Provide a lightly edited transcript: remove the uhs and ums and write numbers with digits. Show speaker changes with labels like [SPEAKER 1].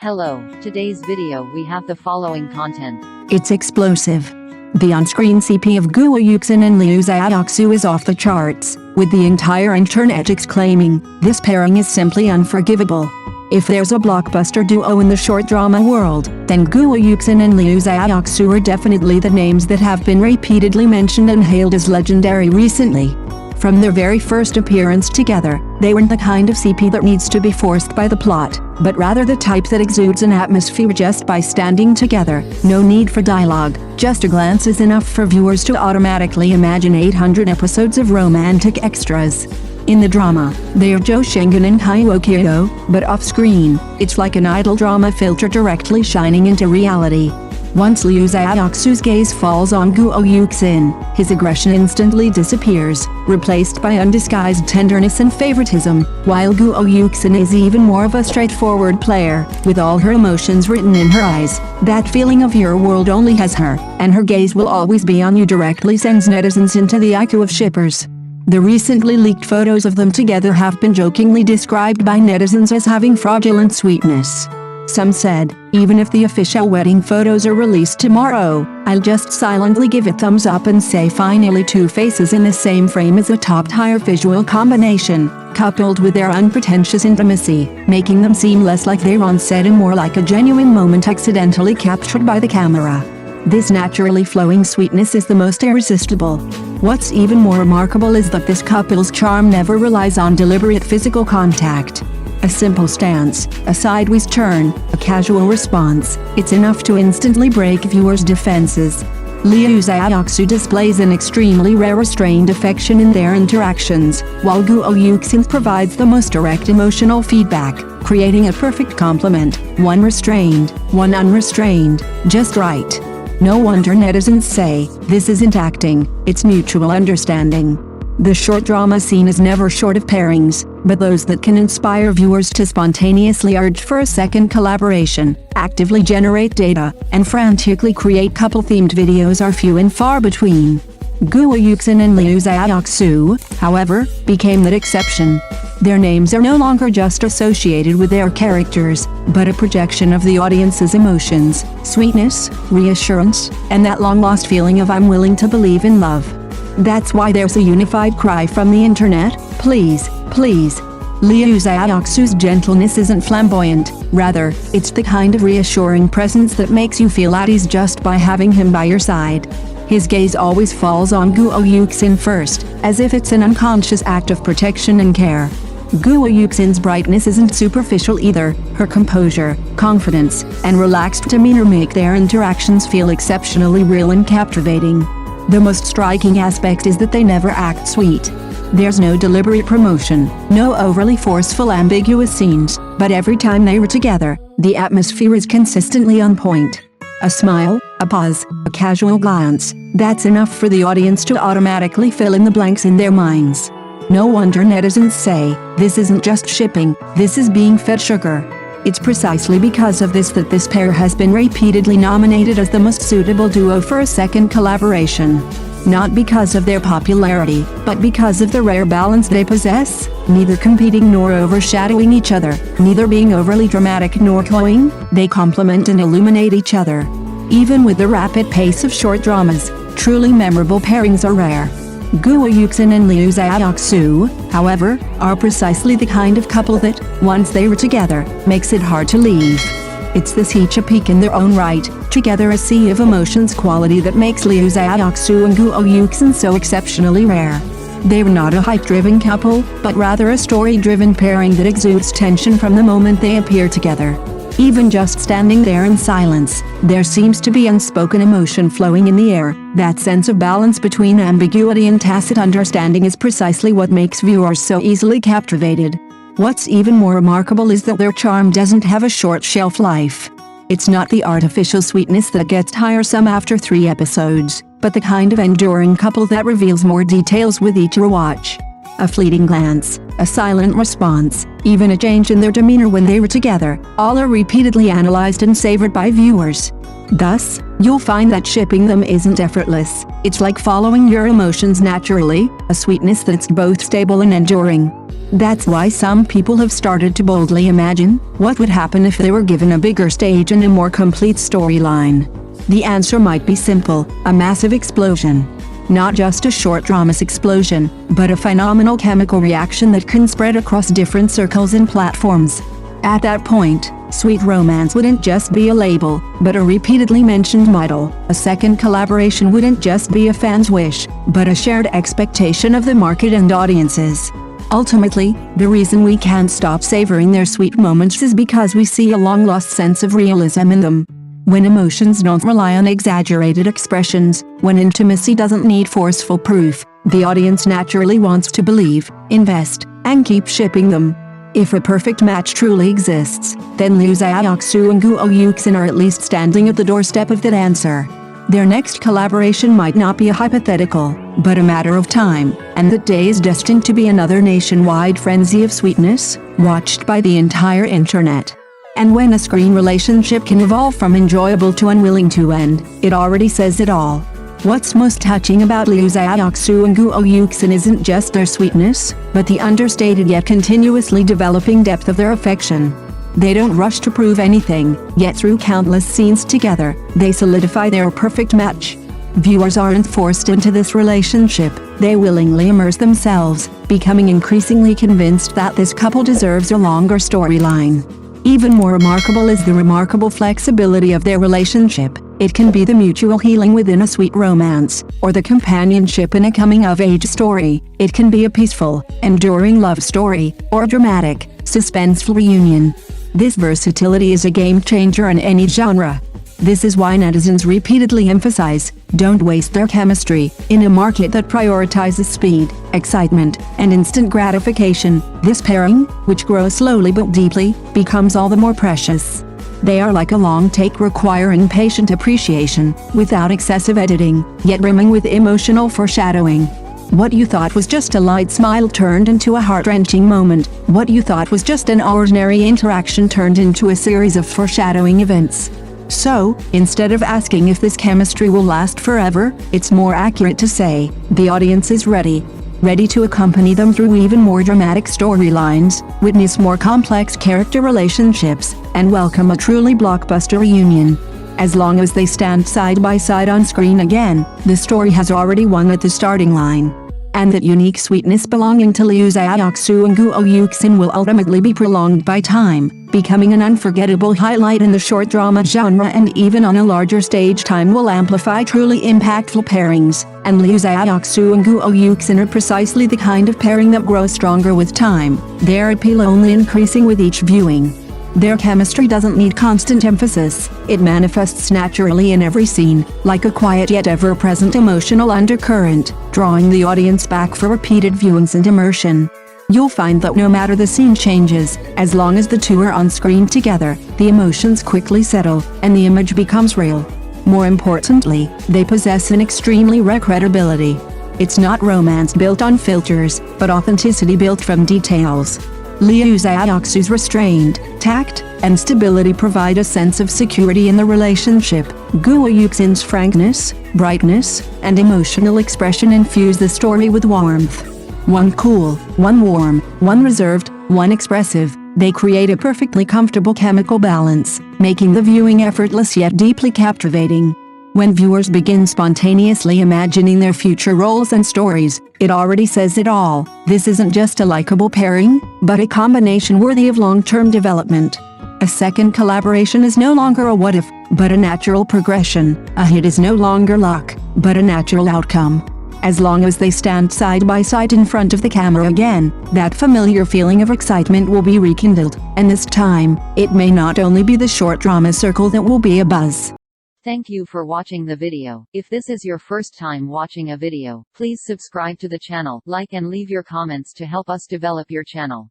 [SPEAKER 1] Hello, today's video we have the following content.
[SPEAKER 2] It's explosive. The on-screen CP of Yuxin and Xiaoxu is off the charts, with the entire internet exclaiming, "This pairing is simply unforgivable." If there's a blockbuster duo in the short drama world, then Yuxin and Xiaoxu are definitely the names that have been repeatedly mentioned and hailed as legendary recently. From their very first appearance together, they weren't the kind of CP that needs to be forced by the plot, but rather the type that exudes an atmosphere just by standing together. No need for dialogue, just a glance is enough for viewers to automatically imagine 800 episodes of romantic extras. In the drama, they are Zhou Shengen and Xiaoxu, but off-screen, it's like an idol drama filter directly shining into reality. Once Xiaoxu's gaze falls on Yuxin, his aggression instantly disappears, replaced by undisguised tenderness and favoritism, while Yuxin is even more of a straightforward player, with all her emotions written in her eyes. That feeling of your world only has her, and her gaze will always be on you directly sends netizens into the IQ of shippers. The recently leaked photos of them together have been jokingly described by netizens as having fraudulent sweetness. Some said, even if the official wedding photos are released tomorrow, I'll just silently give it thumbs up and say finally two faces in the same frame is a top-tier visual combination, coupled with their unpretentious intimacy, making them seem less like they're on set and more like a genuine moment accidentally captured by the camera. This naturally flowing sweetness is the most irresistible. What's even more remarkable is that this couple's charm never relies on deliberate physical contact. A simple stance, a sideways turn, a casual response, it's enough to instantly break viewers' defenses. Xiaoxu displays an extremely rare restrained affection in their interactions, while Yuxin provides the most direct emotional feedback, creating a perfect complement, one restrained, one unrestrained, just right. No wonder netizens say, this isn't acting, it's mutual understanding. The short drama scene is never short of pairings, but those that can inspire viewers to spontaneously urge for a second collaboration, actively generate data, and frantically create couple-themed videos are few and far between. Yuxin and Xiaoxu, however, became that exception. Their names are no longer just associated with their characters, but a projection of the audience's emotions, sweetness, reassurance, and that long-lost feeling of I'm willing to believe in love. That's why there's a unified cry from the internet, please, please. Xiaoxu's gentleness isn't flamboyant, rather, it's the kind of reassuring presence that makes you feel at ease just by having him by your side. His gaze always falls on Yuxin first, as if it's an unconscious act of protection and care. Yuxin's brightness isn't superficial either, her composure, confidence, and relaxed demeanor make their interactions feel exceptionally real and captivating. The most striking aspect is that they never act sweet. There's no deliberate promotion, no overly forceful ambiguous scenes, but every time they are together, the atmosphere is consistently on point. A smile, a pause, a casual glance, that's enough for the audience to automatically fill in the blanks in their minds. No wonder netizens say, this isn't just shipping, this is being fed sugar. It's precisely because of this that this pair has been repeatedly nominated as the most suitable duo for a second collaboration. Not because of their popularity, but because of the rare balance they possess, neither competing nor overshadowing each other, neither being overly dramatic nor cloying, they complement and illuminate each other. Even with the rapid pace of short dramas, truly memorable pairings are rare. Yuxin and Xiaoxu, however, are precisely the kind of couple that, once they are together, makes it hard to leave. It's this each a peak in their own right, together a sea of emotions quality that makes Xiaoxu and Yuxin so exceptionally rare. They're not a hype-driven couple, but rather a story-driven pairing that exudes tension from the moment they appear together. Even just standing there in silence, there seems to be unspoken emotion flowing in the air. That sense of balance between ambiguity and tacit understanding is precisely what makes viewers so easily captivated. What's even more remarkable is that their charm doesn't have a short shelf life. It's not the artificial sweetness that gets tiresome after 3 episodes, but the kind of enduring couple that reveals more details with each rewatch. A fleeting glance, a silent response, even a change in their demeanor when they were together, all are repeatedly analyzed and savored by viewers. Thus, you'll find that shipping them isn't effortless. It's like following your emotions naturally, a sweetness that's both stable and enduring. That's why some people have started to boldly imagine what would happen if they were given a bigger stage and a more complete storyline. The answer might be simple: a massive explosion. Not just a short dramas explosion, but a phenomenal chemical reaction that can spread across different circles and platforms. At that point, sweet romance wouldn't just be a label, but a repeatedly mentioned model. A second collaboration wouldn't just be a fan's wish, but a shared expectation of the market and audiences. Ultimately, the reason we can't stop savoring their sweet moments is because we see a long-lost sense of realism in them. When emotions don't rely on exaggerated expressions, when intimacy doesn't need forceful proof, the audience naturally wants to believe, invest, and keep shipping them. If a perfect match truly exists, then Liu Xiaoxu and Guo Yuxin are at least standing at the doorstep of that answer. Their next collaboration might not be a hypothetical, but a matter of time, and that day is destined to be another nationwide frenzy of sweetness, watched by the entire internet. And when a screen relationship can evolve from enjoyable to unwilling to end, it already says it all. What's most touching about Liu Xiaoxu and Guo Yuxin isn't just their sweetness, but the understated yet continuously developing depth of their affection. They don't rush to prove anything, yet through countless scenes together, they solidify their perfect match. Viewers aren't forced into this relationship, they willingly immerse themselves, becoming increasingly convinced that this couple deserves a longer storyline. Even more remarkable is the remarkable flexibility of their relationship. It can be the mutual healing within a sweet romance, or the companionship in a coming-of-age story. It can be a peaceful, enduring love story, or a dramatic, suspenseful reunion. This versatility is a game-changer in any genre. This is why netizens repeatedly emphasize, don't waste their chemistry. In a market that prioritizes speed, excitement, and instant gratification, this pairing, which grows slowly but deeply, becomes all the more precious. They are like a long take requiring patient appreciation, without excessive editing, yet brimming with emotional foreshadowing. What you thought was just a light smile turned into a heart-wrenching moment. What you thought was just an ordinary interaction turned into a series of foreshadowing events. So, instead of asking if this chemistry will last forever, it's more accurate to say, the audience is ready. Ready to accompany them through even more dramatic storylines, witness more complex character relationships, and welcome a truly blockbuster reunion. As long as they stand side by side on screen again, the story has already won at the starting line. And that unique sweetness belonging to Liu Xiaoxu and Guo Yuxin will ultimately be prolonged by time, becoming an unforgettable highlight in the short drama genre, and even on a larger stage time will amplify truly impactful pairings. And Liu Xiaoxu and Guo Yuxin are precisely the kind of pairing that grows stronger with time, their appeal only increasing with each viewing. Their chemistry doesn't need constant emphasis, it manifests naturally in every scene, like a quiet yet ever-present emotional undercurrent, drawing the audience back for repeated viewings and immersion. You'll find that no matter the scene changes, as long as the two are on screen together, the emotions quickly settle, and the image becomes real. More importantly, they possess an extremely rare credibility. It's not romance built on filters, but authenticity built from details. Liu Xiaoxu's restrained, tact, and stability provide a sense of security in the relationship. Guo Yuxin's frankness, brightness, and emotional expression infuse the story with warmth. One cool, one warm, one reserved, one expressive, they create a perfectly comfortable chemical balance, making the viewing effortless yet deeply captivating. When viewers begin spontaneously imagining their future roles and stories, it already says it all. This isn't just a likable pairing, but a combination worthy of long-term development. A second collaboration is no longer a what-if, but a natural progression. A hit is no longer luck, but a natural outcome. As long as they stand side by side in front of the camera again, that familiar feeling of excitement will be rekindled, and this time, it may not only be the short drama circle that will be abuzz.
[SPEAKER 1] Thank you for watching the video. If this is your first time watching a video, please subscribe to the channel, like and leave your comments to help us develop your channel.